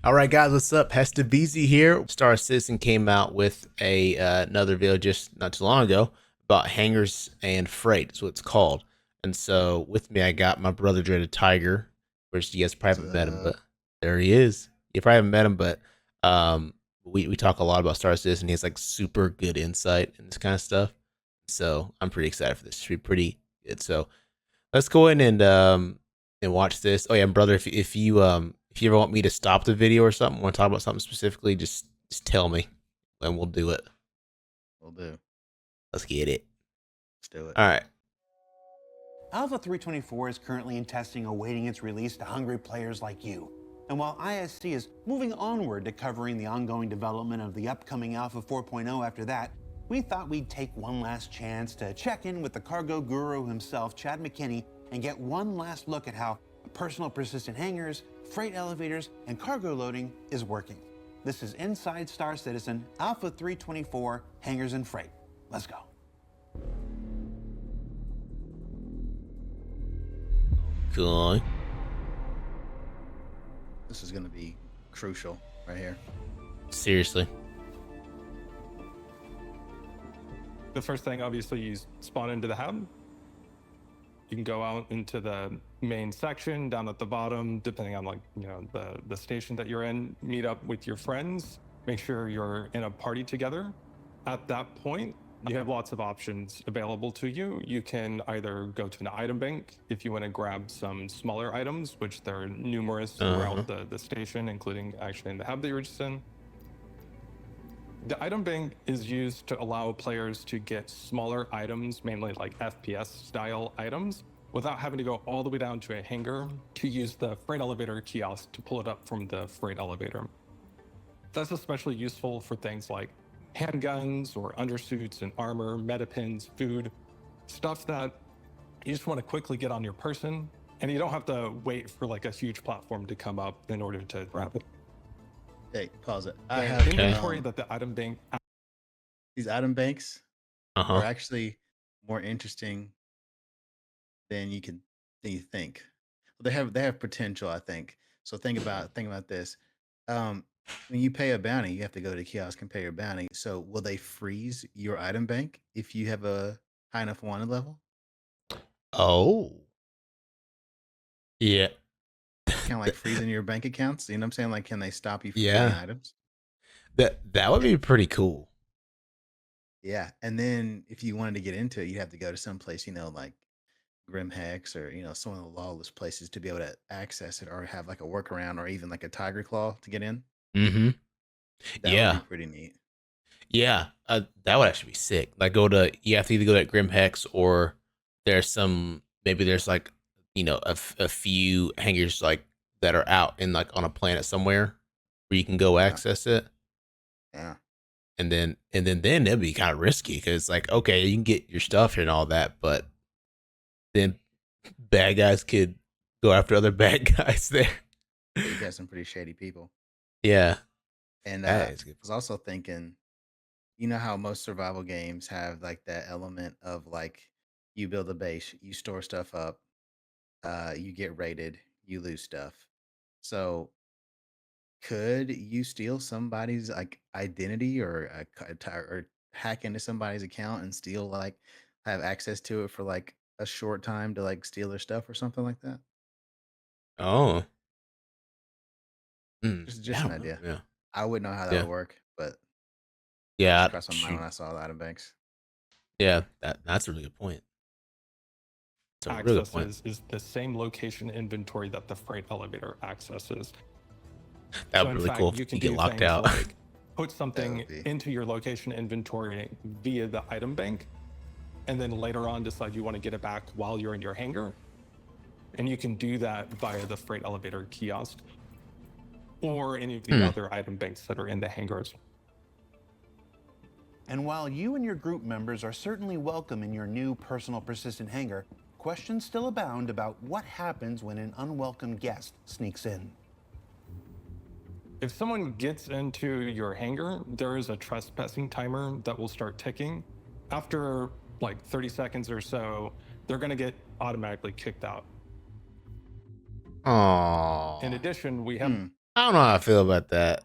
All right, guys, what's up? HestaBeezy here. Star Citizen came out with another video just not too long ago about hangars and freight. Is what it's called. And so with me, I got my brother Dreaded Tiger, which you guys probably haven't met him, but there he is. You probably haven't met him, but we talk a lot about Star Citizen. He has like super good insight in this kind of stuff. So I'm pretty excited for this. It should be pretty good. So let's go in and watch this. Oh yeah, brother, if you ever want me to stop the video or something, want to talk about something specifically, just tell me, and we'll do it. Will do. Let's get it. Let's do it. All right. Alpha 324 is currently in testing awaiting its release to hungry players like you. And while ISC is moving onward to covering the ongoing development of the upcoming Alpha 4.0 after that, we thought we'd take one last chance to check in with the cargo guru himself, Chad McKinney, and get one last look at how personal persistent hangars, freight elevators, and cargo loading is working. This is Inside Star Citizen, Alpha 324, Hangars and Freight. Let's go. Cool. This is going to be crucial right here. Seriously. The first thing, obviously, you spawn into the hub. You can go out into the main section down at the bottom, depending on the station that you're in. Meet up with your friends. Make sure you're in a party together. At that point, you have lots of options available to you. You can either go to an item bank if you want to grab some smaller items, which there are numerous throughout the station, including actually in the hub that you were just in. The item bank is used to allow players to get smaller items, mainly like FPS style items, without having to go all the way down to a hangar to use the freight elevator kiosk to pull it up from the freight elevator. That's especially useful for things like handguns or undersuits and armor, metapins, food, stuff that you just want to quickly get on your person, and you don't have to wait for like a huge platform to come up in order to grab it. Hey, pause it. I have inventory that the item bank. These item banks are actually more interesting than you think. Well, they have potential, I think. So think about this. When you pay a bounty, you have to go to the kiosk and pay your bounty. So will they freeze your item bank if you have a high enough wanted level? Oh. Yeah. Kind of like freezing your bank accounts. You know what I'm saying? Like, can they stop you from Yeah. getting items? That would be pretty cool. Yeah. And then if you wanted to get into it, you have to go to some place, like Grim Hex or some of the lawless places to be able to access it or have like a workaround or even like a tiger claw to get in. Mm-hmm. That would be pretty neat. Yeah. That would actually be sick. Like you have to either go to Grim Hex or maybe there's like, a few hangars like that are out in like on a planet somewhere where you can go access it. Yeah. And then it'd be kind of risky because like, okay, you can get your stuff here and all that, but then bad guys could go after other bad guys there. You got some pretty shady people. Yeah. And I was also thinking, you know how most survival games have like that element of like you build a base, you store stuff up, you get raided, you lose stuff. So could you steal somebody's like identity or hack into somebody's account and steal like have access to it for like a short time to like steal their stuff or something like that? Oh. Just an idea. Yeah. I wouldn't know how that would work, but yeah, crossed my mind when I saw the item banks. Yeah, that's a really good point. Is the same location inventory that the freight elevator accesses. That would be really cool if you can get locked out. Like put something into your location inventory via the item bank, and then later on decide you want to get it back while you're in your hangar. And you can do that via the freight elevator kiosk or any of the other item banks that are in the hangars. And while you and your group members are certainly welcome in your new personal persistent hangar, questions still abound about what happens when an unwelcome guest sneaks in. If someone gets into your hangar, there is a trespassing timer that will start ticking. After like 30 seconds or so, they're going to get automatically kicked out. Oh. In addition, we have I don't know how I feel about that.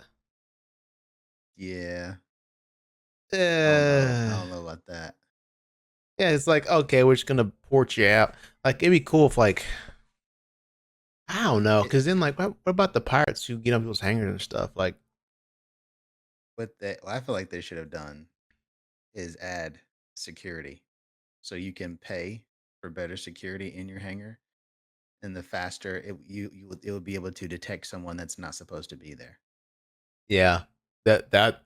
Yeah, I don't know. I Uh, don't know about that. yeah, it's like, okay, we're just gonna port you out. Like, it'd be cool if, like, I don't know, It because then, like, what about the pirates who get on people's hangers and stuff? Like, what I feel like they should have done is add security, so you can pay for better security in your hangar, and the faster it would be able to detect someone that's not supposed to be there. yeah, that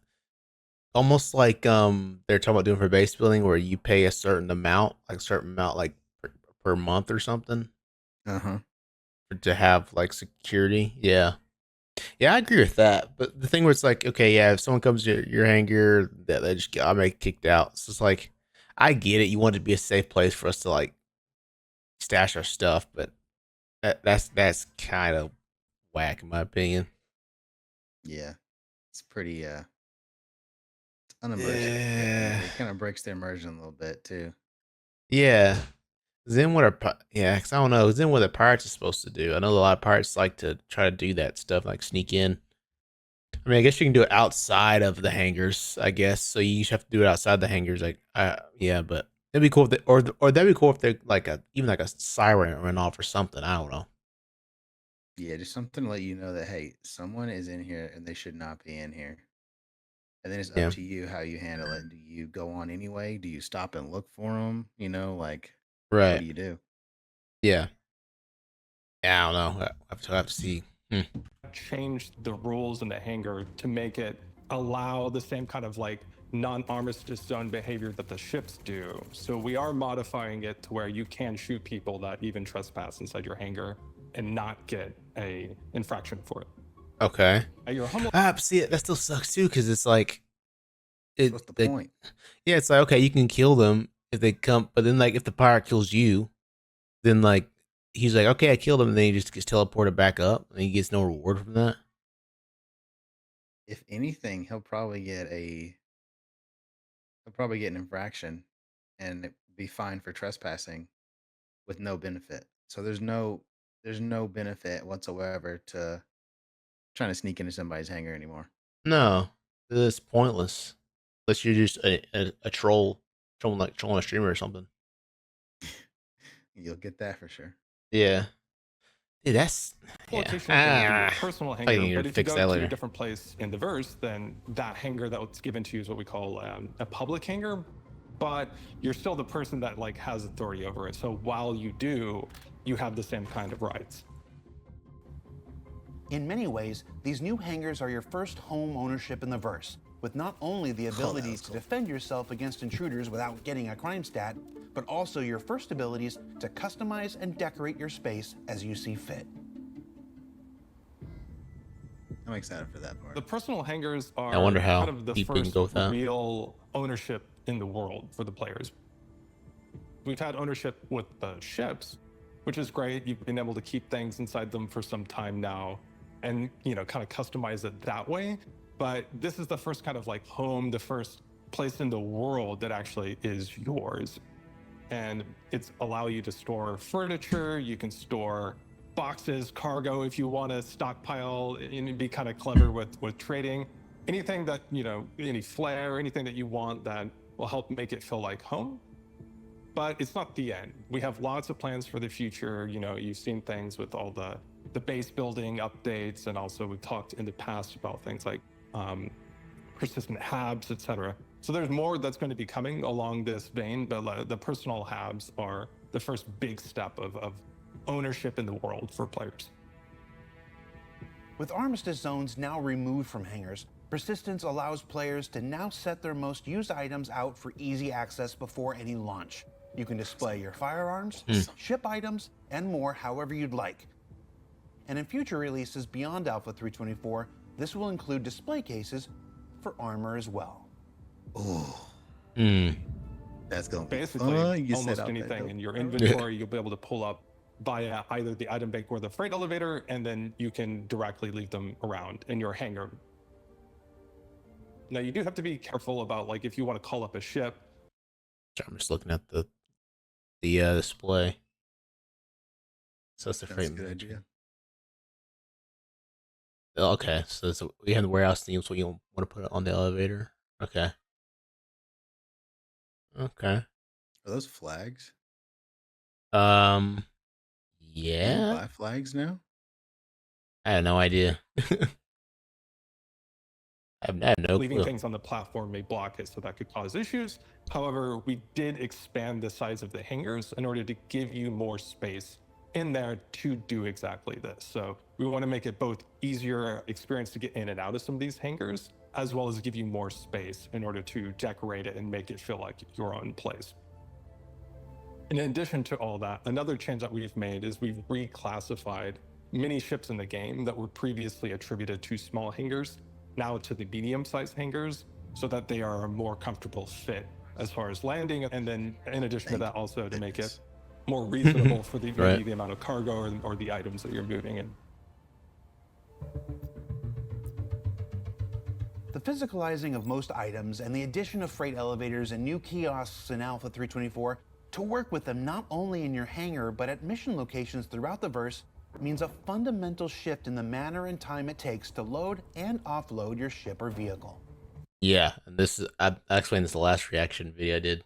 almost like they're talking about doing for base building where you pay a certain amount, like a certain amount, like per month or something, Uh huh. to have like security. Yeah, yeah, I agree with that. But the thing where it's like, okay, yeah, if someone comes to your hangar, that they just get automatically kicked out. So it's like, I get it. You want it to be a safe place for us to like stash our stuff, but that's kind of whack in my opinion. Yeah, it's pretty it's unimmersive. Yeah, It kind of breaks the immersion a little bit too. yeah. Then what are yeah? Cause I don't know. Then what the pirates are supposed to do? I know a lot of pirates like to try to do that stuff, like sneak in. I mean, I guess you can do it outside of the hangars. I guess so. You just have to do it outside the hangars. Like, yeah, but it'd be cool if they, or that'd be cool if they like a even like a siren went off or something. I don't know. Yeah, just something to let you know that hey, someone is in here and they should not be in here. And then it's up Yeah, to you how you handle it. Do you go on anyway? Do you stop and look for them? You know, like what right. do you do? Yeah, yeah. I don't know. I have to see. Hmm. Changed the rules in the hangar to make it allow the same kind of like non-armistice zone behavior that the ships do. So we are modifying it to where you can shoot people that even trespass inside your hangar and not get a infraction for it. Okay. At your home See, that still sucks too because it's like So what's the it. point? Yeah, it's like okay, you can kill them if they come, but then like if the pirate kills you, then like he's like, okay, I killed him, and then he just gets teleported back up, and he gets no reward from that. If anything, he'll probably get an infraction and be fined for trespassing with no benefit. So there's no benefit whatsoever to trying to sneak into somebody's hangar anymore. No, it's pointless unless you're just a troll, trolling a streamer or something. You'll get that for sure. Yeah, dude, that's yeah. location is going to be your personal I hangar, think you but to if you fix go that to a later. different place in the verse, then that hangar that was given to you is what we call a public hangar, but you're still the person that like has authority over it. So while you do, you have the same kind of rights. In many ways, these new hangars are your first home ownership in the verse, with not only the ability to defend yourself against intruders without getting a crime stat, but also your first abilities to customize and decorate your space as you see fit. I'm excited for that part. The personal hangars I wonder are kind how of the deep we can first go with that. real ownership in the world for the players. We've had ownership with the ships, which is great. You've been able to keep things inside them for some time now and, you know, kind of customize it that way. But this is the first kind of like home, the first place in the world that actually is yours. And it's allow you to store furniture, you can store boxes, cargo if you want to stockpile and be kind of clever with trading. Anything that, you know, any flair, anything that you want that will help make it feel like home. But it's not the end. We have lots of plans for the future. You know, you've seen things with all the base building updates, and also we've talked in the past about things like persistent habs, etc. So there's more that's going to be coming along this vein, but the personal habs are the first big step of ownership in the world for players. With armistice zones now removed from hangars, Persistence allows players to now set their most used items out for easy access before any launch. You can display your firearms, ship items, and more however you'd like. And in future releases beyond Alpha 324, this will include display cases for armor as well. Oh, that's gonna be Basically, fun. You almost set out anything that in your inventory you'll be able to pull up via either the item bank or the freight elevator, and then you can directly leave them around in your hangar. Now, you do have to be careful about, like, if you want to call up a ship. I'm just looking at the display. So it's the That's a freight good manager. idea. Okay, so we have the warehouse theme, so you want to put it on the elevator. Okay. Okay. Are those flags? Um. Can you Yeah. buy flags now? I had no idea. I had no Leaving clue. things on the platform may block it, so that could cause issues. However, we did expand the size of the hangars in order to give you more space in there to do exactly this. So we want to make it both easier experience to get in and out of some of these hangars, as well as give you more space in order to decorate it and make it feel like your own place. In addition to all that, another change that we've made is we've reclassified many ships in the game that were previously attributed to small hangars now to the medium-sized hangars, so that they are a more comfortable fit as far as landing, and then in addition to that, also to make it more reasonable for the maybe Right. the amount of cargo or the items that you're moving in. The physicalizing of most items and the addition of freight elevators and new kiosks in Alpha 324 to work with them not only in your hangar but at mission locations throughout the verse means a fundamental shift in the manner and time it takes to load and offload your ship or vehicle. Yeah, and this is I explained this the last reaction video I did,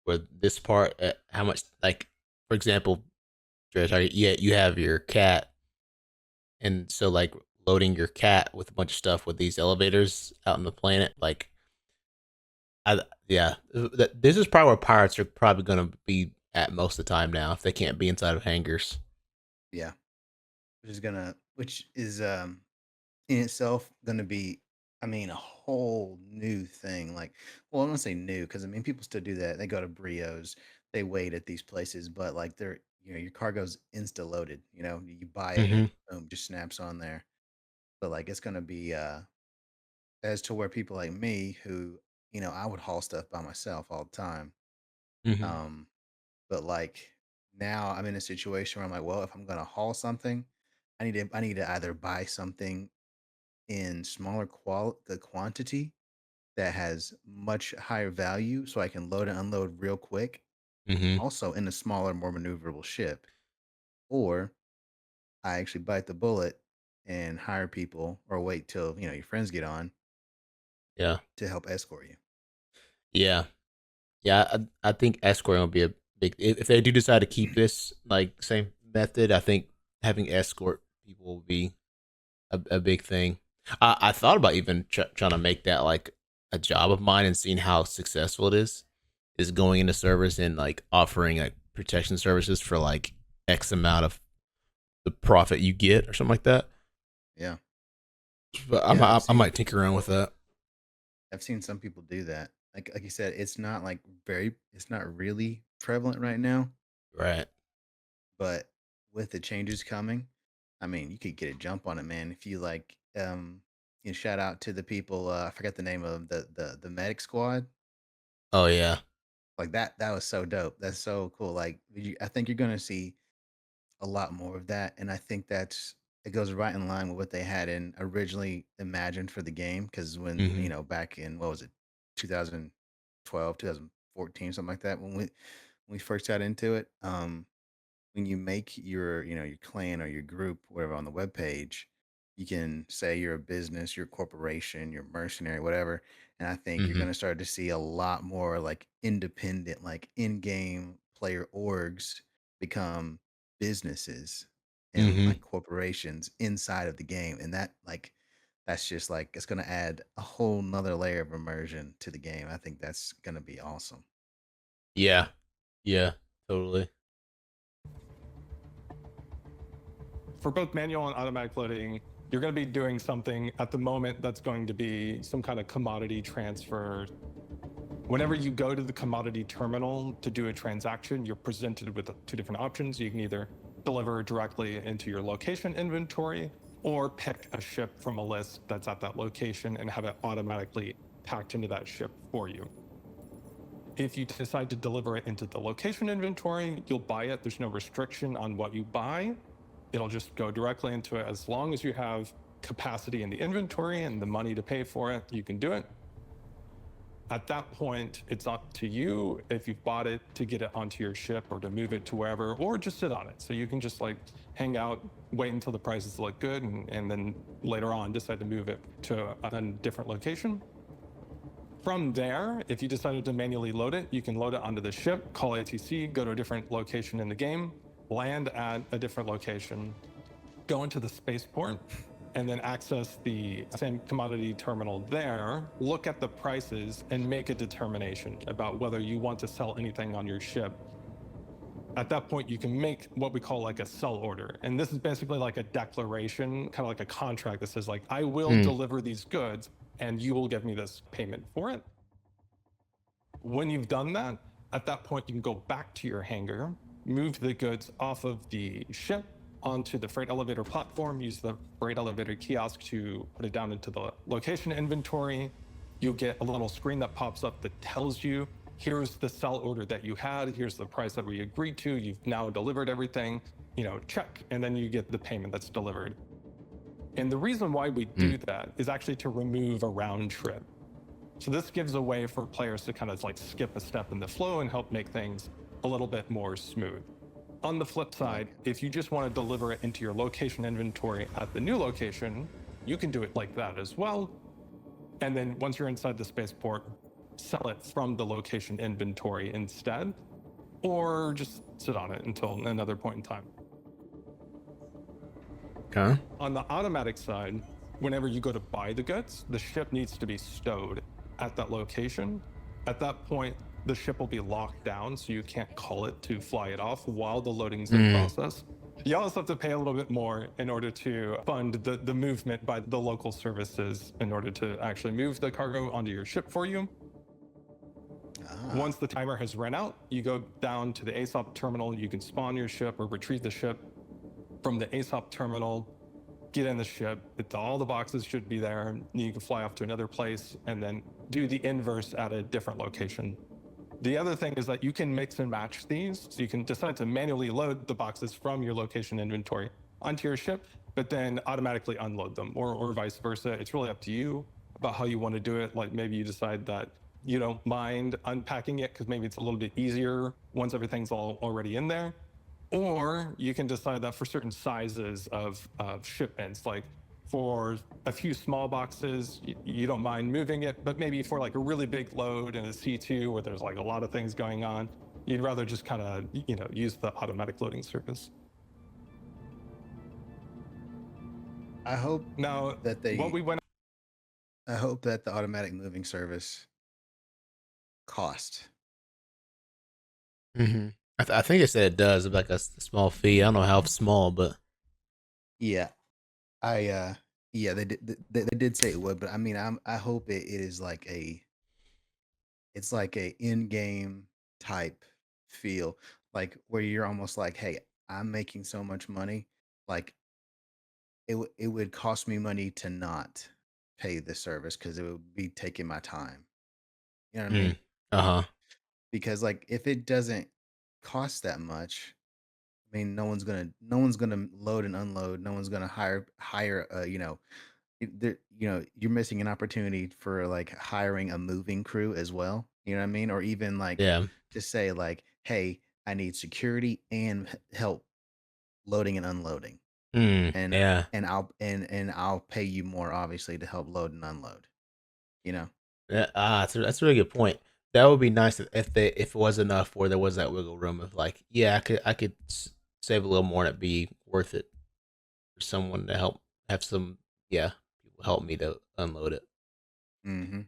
where this part, how much, like, for example, you have your cat, and so like loading your cat with a bunch of stuff with these elevators out on the planet, like, yeah, this is probably where pirates are probably gonna be at most of the time now if they can't be inside of hangars. Yeah, which is in itself gonna be, I mean, a whole new thing. Like, well, I'm gonna say new because I mean people still do that. They go to Brios, they wait at these places, but like they're your cargo's insta loaded. You buy it Mm-hmm. and boom, just snaps on there. But like it's gonna be as to where people like me who I would haul stuff by myself all the time. Mm-hmm. Um, but like now I'm in a situation where I'm like, well, if I'm gonna haul something, I need to either buy something in smaller the quantity that has much higher value so I can load and unload real quick, Mm-hmm. also in a smaller, more maneuverable ship. Or I actually bite the bullet and hire people or wait till, your friends get on Yeah. to help escort you. Yeah. Yeah, I think escorting will be a big. If they do decide to keep this like same method, I think having escort people will be a big thing. I thought about even trying to make that like a job of mine and seeing how successful it is going into service and like offering like protection services for like X amount of the profit you get or something like that. Yeah. But Yeah, I might tinker around with that. I've seen some people do that. Like you said, it's not really prevalent right now, Right. but with the changes coming, I mean, you could get a jump on it, man. If you like, shout out to the people. I forgot the name of the medic squad. Oh yeah. Like that was so dope. That's so cool. Like, I think you're gonna see a lot more of that, and I think it goes right in line with what they had in originally imagined for the game. Because when Mm-hmm. back in what was it, 2012, 2014, something like that, when we first got into it, when you make your clan or your group, whatever, on the web page, you can say you're a business, you're a corporation, you're mercenary, whatever. And I think you're Mm-hmm. going to start to see a lot more like independent, like in-game player orgs become businesses and Mm-hmm. like corporations inside of the game. And that's just like it's going to add a whole nother layer of immersion to the game. I think that's going to be awesome. Yeah. Yeah. Totally. For both manual and automatic loading, you're going to be doing something at the moment that's going to be some kind of commodity transfer. Whenever you go to the commodity terminal to do a transaction, you're presented with two different options. You can either deliver directly into your location inventory or pick a ship from a list that's at that location and have it automatically packed into that ship for you. If you decide to deliver it into the location inventory, you'll buy it. There's no restriction on what you buy. It'll just go directly into it. As long as you have capacity in the inventory and the money to pay for it, you can do it. At that point, it's up to you if you've bought it to get it onto your ship or to move it to wherever, or just sit on it. So you can just like hang out, wait until the prices look good, and then later on decide to move it to a different location. From there, if you decided to manually load it, you can load it onto the ship, call ATC, go to a different location in the game, land at a different location, go into the spaceport, and then access the same commodity terminal there, look at the prices, and make a determination about whether you want to sell anything on your ship. At that point, you can make what we call like a sell order. And this is basically like a declaration, kind of like a contract that says like, I will deliver these goods and you will give me this payment for it. When you've done that, at that point, you can go back to your hangar, move the goods off of the ship onto the freight elevator platform, use the freight elevator kiosk to put it down into the location inventory. You get a little screen that pops up that tells you, here's the sell order that you had, here's the price that we agreed to, you've now delivered everything, check, and then you get the payment that's delivered. And the reason why we do that is actually to remove a round trip. So this gives a way for players to kind of like skip a step in the flow and help make things a little bit more smooth. On the flip side, if you just want to deliver it into your location inventory at the new location, you can do it like that as well. And then once you're inside the spaceport, sell it from the location inventory instead, or just sit on it until another point in time. Okay. On the automatic side, whenever you go to buy the goods, the ship needs to be stowed at that location. At that point, the ship will be locked down, so you can't call it to fly it off while the loading's in process. You also have to pay a little bit more in order to fund the movement by the local services in order to actually move the cargo onto your ship for you. Once the timer has run out, you go down to the ASOP terminal. You can spawn your ship or retrieve the ship from the ASOP terminal, get in the ship. All the boxes should be there. You can fly off to another place and then do the inverse at a different location. The other thing is that you can mix and match these. So you can decide to manually load the boxes from your location inventory onto your ship, but then automatically unload them or vice versa. It's really up to you about how you want to do it. Like maybe you decide that you don't mind unpacking it because maybe it's a little bit easier once everything's already in there. Or you can decide that for certain sizes of shipments, like for a few small boxes, you don't mind moving it, but maybe for like a really big load in a C2 where there's like a lot of things going on, you'd rather just kind of, use the automatic loading service. I hope Now, that I hope that the automatic moving service cost. I think it said it does, like a small fee. I don't know how small, but Yeah, yeah, they did say it would, but I mean, I hope it is like it's like a in-game type feel, like where you're almost like, hey, I'm making so much money, like it would cost me money to not pay the service because it would be taking my time. You know what I mean? uh-huh. Because like if it doesn't cost that much, I mean, no one's gonna load and unload. No one's gonna hire you're missing an opportunity for like hiring a moving crew as well. You know what I mean? Or even like Yeah. just say like, hey, I need security and help loading and unloading. And Yeah. I'll pay you more obviously to help load and unload. You know? Yeah, that's a really good point. That would be nice if it was enough where there was that wiggle room of like, yeah, I could save a little more and it'd be worth it for someone to have some people help me to unload it. Mm-hmm.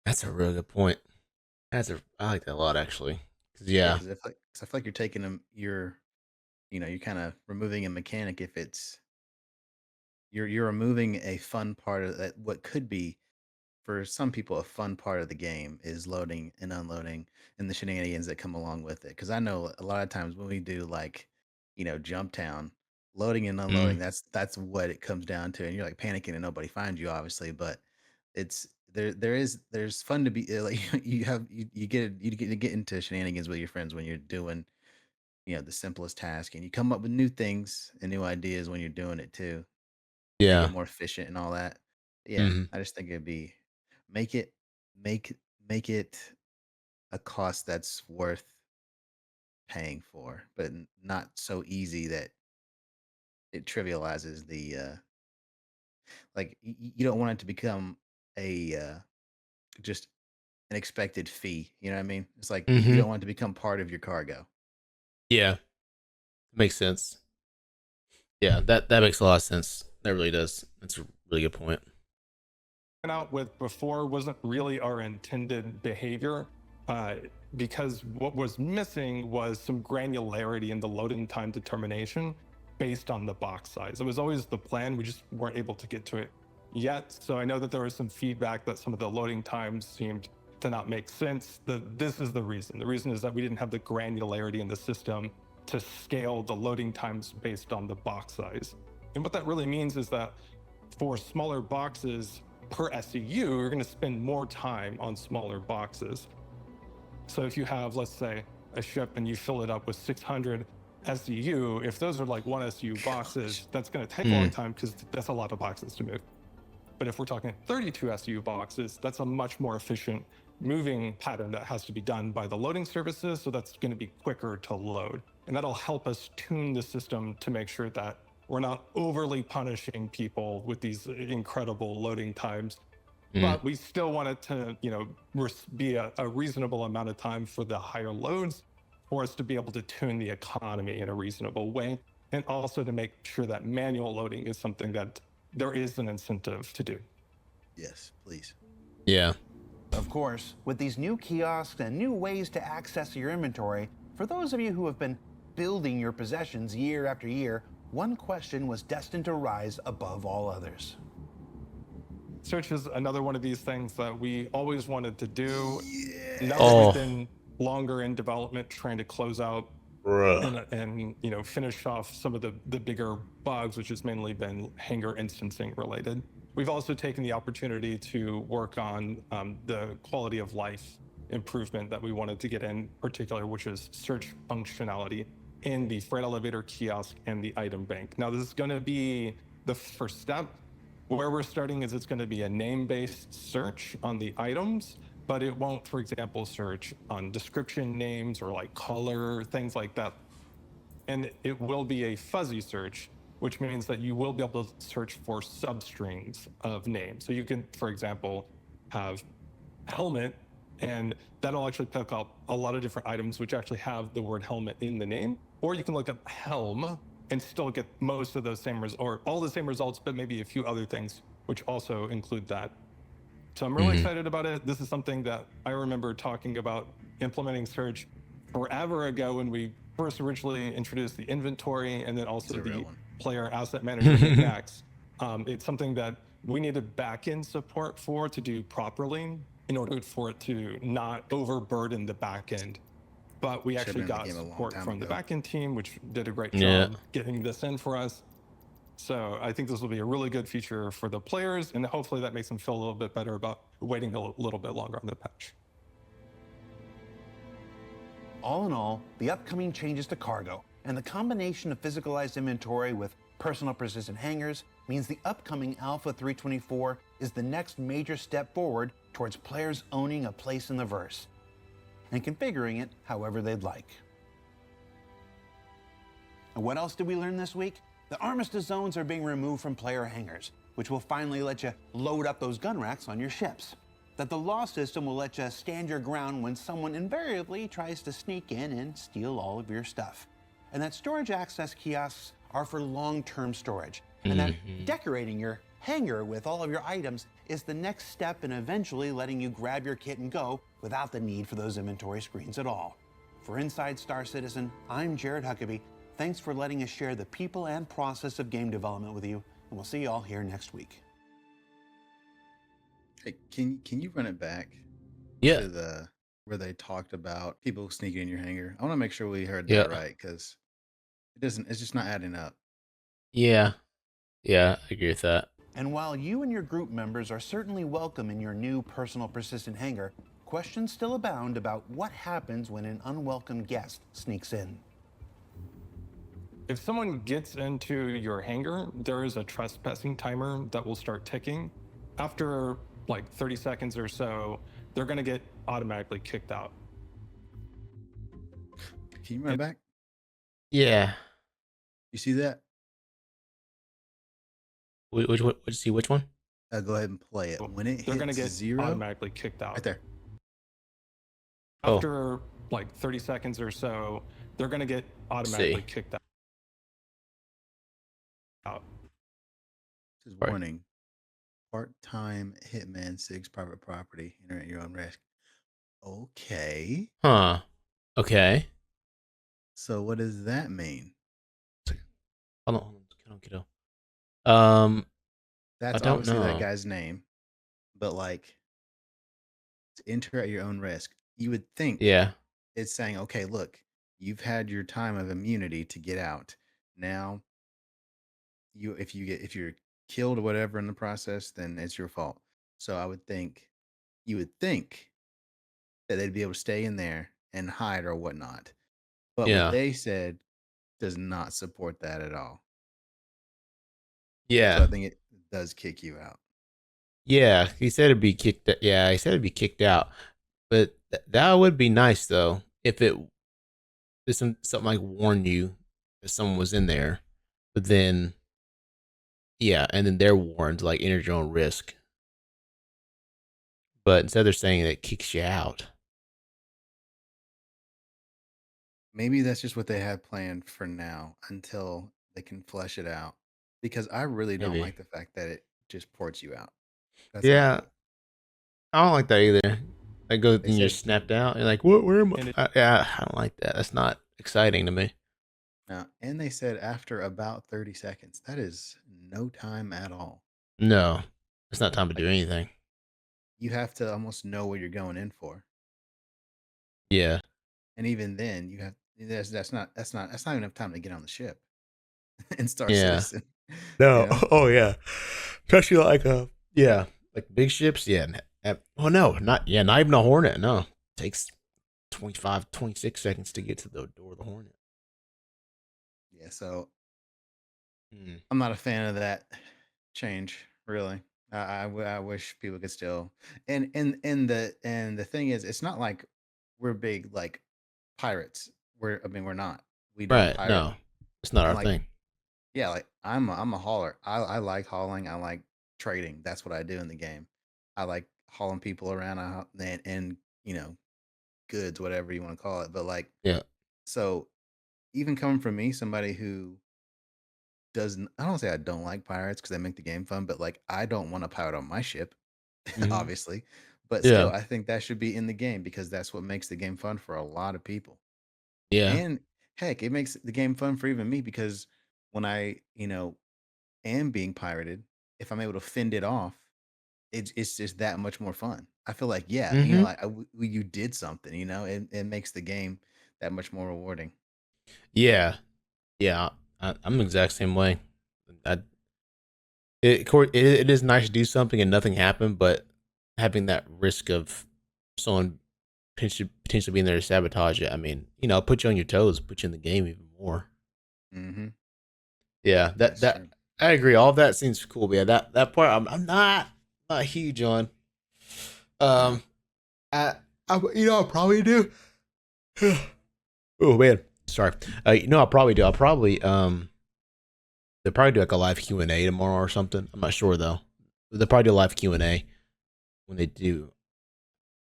That's a really good point. I like that a lot actually. 'Cause Yeah, yeah, because I feel like you're taking them you're kind of removing a mechanic if it's you're removing a fun part of that what could be for some people a fun part of the game is loading and unloading and the shenanigans that come along with it because I know a lot of times when we do like jump town loading and unloading mm, that's what it comes down to and you're like panicking and nobody finds you obviously but it's there's fun to be like you get into shenanigans with your friends when you're doing the simplest task and you come up with new things and new ideas when you're doing it too make it yeah, more efficient and all that. Yeah, hmm I just think it'd be make it make make it a cost that's worth paying for, but not so easy that it trivializes the like you don't want it to become a just an expected fee. You know what I mean? It's like you Mm-hmm. don't want it to become part of your cargo. Yeah, makes sense. Yeah, that makes a lot of sense. That really does. That's a really good point. Out with before wasn't really our intended behavior, uh, because what was missing was some granularity in the loading time determination based on the box size. It was always the plan, we just weren't able to get to it yet. So I know that there was some feedback that some of the loading times seemed to not make sense. This is the reason. The reason is that we didn't have the granularity in the system to scale the loading times based on the box size. And what that really means is that for smaller boxes, per SEU, you're going to spend more time on smaller boxes. So if you have, let's say, a ship and you fill it up with 600 SEU, if those are like 1 SEU boxes, that's going to take a long time because that's a lot of boxes to move. But if we're talking 32 SEU boxes, that's a much more efficient moving pattern that has to be done by the loading services. So that's going to be quicker to load. And that'll help us tune the system to make sure that we're not overly punishing people with these incredible loading times. But we still want it to, be a reasonable amount of time for the higher loads for us to be able to tune the economy in a reasonable way. And also to make sure that manual loading is something that there is an incentive to do. Yes, please. Yeah. Of course, with these new kiosks and new ways to access your inventory, for those of you who have been building your possessions year after year, one question was destined to rise above all others. Search is another one of these things that we always wanted to do. Yeah. Now that we've been longer in development trying to close out and finish off some of the bigger bugs, which has mainly been Hangar instancing related. We've also taken the opportunity to work on the quality of life improvement that we wanted to get in particular, which is search functionality in the freight elevator kiosk and the item bank. Now, this is going to be the first step. Where we're starting is it's going to be a name-based search on the items, but it won't, for example, search on description names or like color, things like that. And it will be a fuzzy search, which means that you will be able to search for substrings of names. So you can, for example, have helmet, and that'll actually pick up a lot of different items which actually have the word helmet in the name. Or you can look up helm and still get most of those same or all the same results, but maybe a few other things which also include that. So I'm really excited about it. This is something that I remember talking about implementing search forever ago when we first originally introduced the inventory and then also the player asset manager next. It's something that we needed backend support for to do properly in order for it to not overburden the backend. But we actually got support from the backend team, which did a great job getting this in for us. So I think this will be a really good feature for the players, and hopefully that makes them feel a little bit better about waiting a little bit longer on the patch. All in all, the upcoming changes to cargo and the combination of physicalized inventory with personal persistent hangars means the upcoming Alpha 324 is the next major step forward towards players owning a place in the verse and configuring it however they'd like. And what else did we learn this week? The armistice zones are being removed from player hangars, which will finally let you load up those gun racks on your ships. That the law system will let you stand your ground when someone invariably tries to sneak in and steal all of your stuff. And that storage access kiosks are for long-term storage. And that decorating your hangar with all of your items is the next step in eventually letting you grab your kit and go without the need for those inventory screens at all. For Inside Star Citizen, I'm Jared Huckabee. Thanks for letting us share the people and process of game development with you, and we'll see you all here next week. Hey, can you run it back? Yeah. To the where they talked about people sneaking in your hangar. I want to make sure we heard that right, because it's just not adding up. Yeah, I agree with that. And while you and your group members are certainly welcome in your new personal persistent hangar, questions still abound about what happens when an unwelcome guest sneaks in. If someone gets into your hangar, there is a trespassing timer that will start ticking. After like 30 seconds or so, they're going to get automatically kicked out. Can you run back? Yeah. You see that? Which one? Which one? Go ahead and play it. When it They're going to hits get 0, automatically kicked out. right there. After like 30 seconds or so, they're going to get automatically kicked out. This is warning. Part-time hitman 6 private property. Enter at your own risk. Okay. Huh. Okay. So what does that mean? Hold on, kiddo. That's I don't obviously that know. guy's name, but like, to enter at your own risk. You would think Yeah. it's saying, okay, look, you've had your time of immunity to get out. Now, if you're killed or whatever in the process, then it's your fault. So you would think that they'd be able to stay in there and hide or whatnot. But what Yeah. they said does not support that at all. Yeah. So I think it does kick you out. Yeah. He said it'd be kicked. Yeah, he said it'd be kicked out. But that would be nice though if it did something like warn you that someone was in there, but then yeah, and then they're warned like enter your own risk. But instead they're saying that it kicks you out. Maybe that's just what they have planned for now until they can flesh it out. Because I really don't Maybe. like the fact that it just ports you out. That's Yeah. awful. I don't like that either. I go They and you're said snapped out. You're like, what? Where am And I? Yeah, I don't like that. That's not exciting to me. no, and they said after about 30 seconds. That is no time at all. No, it's not time to do Like, anything. you have to almost know what you're going in for. Yeah. And even then, you have that's not even enough time to get on the ship and Star Yeah. Citizen. No. You know? Oh yeah. Especially like yeah, like big ships. Yeah. Oh no, not even a Hornet. No, it takes 25, 26 seconds to get to the door of the Hornet. Yeah, so I'm not a fan of that change, really. I wish people could still and the thing is, it's not like we're big like pirates. We're not. We don't Right. pirate. No, it's not And our like, thing. yeah, like I'm a hauler. I like hauling. I like trading. That's what I do in the game. I like hauling people around and goods, whatever you want to call it. But like, Yeah. so even coming from me, somebody who doesn't, I don't say I don't like pirates because they make the game fun, but like I don't want a pirate on my ship, Mhm. obviously. But still, Yeah. I think that should be in the game because that's what makes the game fun for a lot of people. Yeah. And heck, it makes the game fun for even me because when I, am being pirated, if I'm able to fend it off, it's just that much more fun. I feel like, yeah, Mhm. like you did something, it makes the game that much more rewarding. Yeah. Yeah. I'm the exact same way. I, it is nice to do something and nothing happened, but having that risk of someone potentially being there to sabotage it, I mean, put you on your toes, put you in the game even more. Mm-hmm. Yeah, That's that true. I agree. All of that seems cool, but yeah, that part I'm not huge on. No. I I'll probably do. Oh man, sorry. I'll probably do. They'll probably do like a live Q&A tomorrow or something. I'm not sure though. They'll probably do a live Q&A. When they do,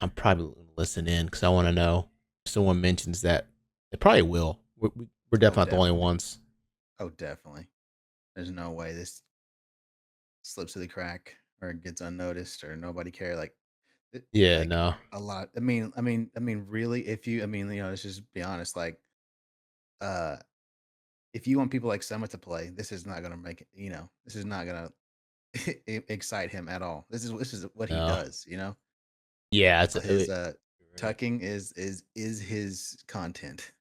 I'm probably going to listen in because I want to know if someone mentions that. They probably will. We're definitely not the only Definitely. ones. Oh, definitely. There's no way this slips through the crack or gets unnoticed or nobody care. Like, Yeah, like no. a lot. Really, if you, let's just be honest. Like, uh, if you want people like Summit to play, this is not gonna make it. This is not gonna excite him at all. This is what he No. does. Yeah, it's His right. tucking is his content.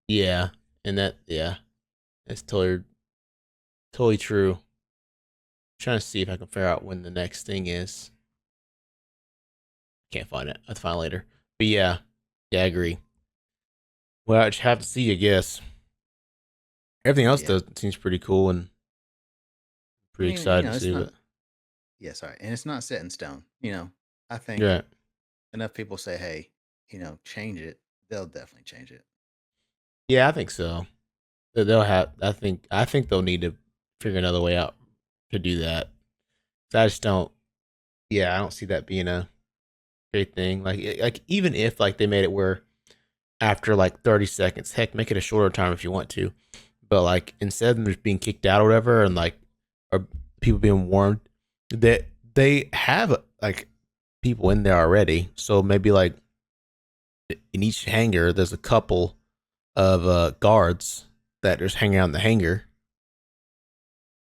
Yeah, and that's totally true. Trying to see if I can figure out when the next thing is. Can't find it. I'll find it later. But yeah, I agree. Well, I just have to see, I guess. Everything else Yeah, does seems pretty cool and I pretty mean, excited to it's see not. what. Yeah, sorry, and it's not set in stone. I think Right. enough people say, hey, change it, they'll definitely change it. Yeah, I think so. They'll have. I think they'll need to figure another way out to do that. I just don't. Yeah, I don't see that being a great thing. Like even if like they made it where after like 30 seconds, heck, make it a shorter time if you want to, but like instead of them just being kicked out or whatever, and like or people being warned, that they have like people in there already. So maybe like in each hangar, there's a couple of guards that just hang out in the hangar,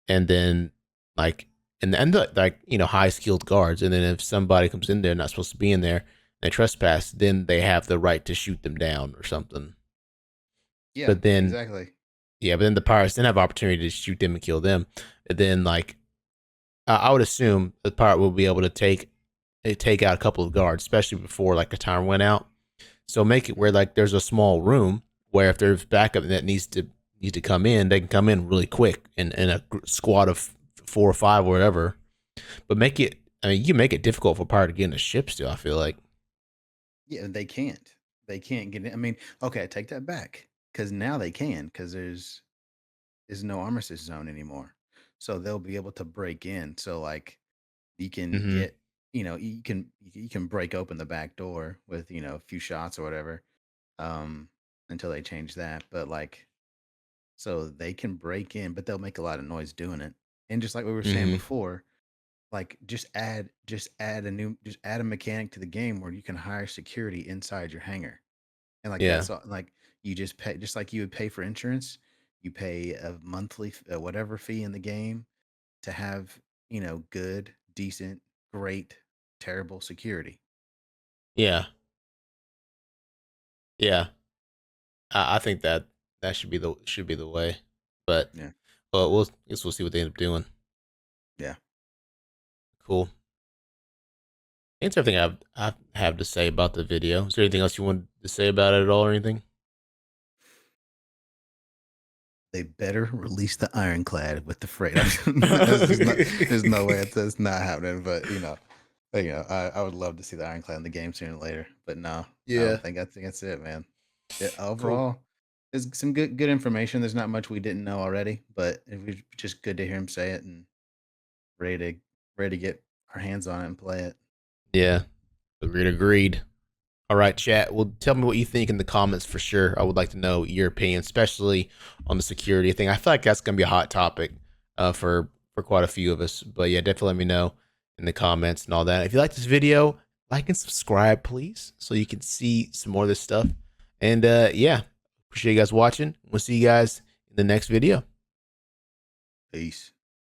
and then like and like high skilled guards, and then if somebody comes in there not supposed to be in there, and they trespass, then they have the right to shoot them down or something. Yeah, But then exactly. yeah, but then the pirates then have opportunity to shoot them and kill them. And then like I would assume the pirate will be able to take out a couple of guards, especially before like the timer went out. So make it where like there's a small room where if there's backup that needs to come in, they can come in really quick in a squad of 4 or 5 or whatever. But make it, I mean, you can make it difficult for a pirate to get in a ship still. I feel like. Yeah, they can't. They can't get in. I mean, okay, I take that back because now they can because there's no armistice zone anymore, so they'll be able to break in. So like you can Mm-hmm. get, you can break open the back door with a few shots or whatever, um, until they change that. But like, so they can break in, but they'll make a lot of noise doing it. And just like we were saying Mm-hmm. before, like just add a mechanic to the game where you can hire security inside your hangar. And like Yeah. that's all, like you just pay just like you would pay for insurance, you pay a monthly whatever fee in the game to have, good, decent, great, terrible security. Yeah. Yeah. I think that should be the way. But Yeah. guess we'll see what they end up doing. Yeah. Cool. That's everything I have to say about the video. Is there anything else you wanted to say about it at all or anything? They better release the ironclad with the freight. There's no way it's not happening, but I would love to see the ironclad in the game sooner or later. But no, I Yeah. don't think I think that's it, man. Yeah, Cool. overall, there's some good information. There's not much we didn't know already, but it was just good to hear him say it and ready to ready to get our hands on it and play it. Yeah. Agreed. All right, chat. Well, tell me what you think in the comments for sure. I would like to know your opinion, especially on the security thing. I feel like that's gonna be a hot topic for quite a few of us. But yeah, definitely let me know in the comments and all that. If you like this video, like and subscribe, please, so you can see some more of this stuff. And yeah, appreciate you guys watching. We'll see you guys in the next video. Peace.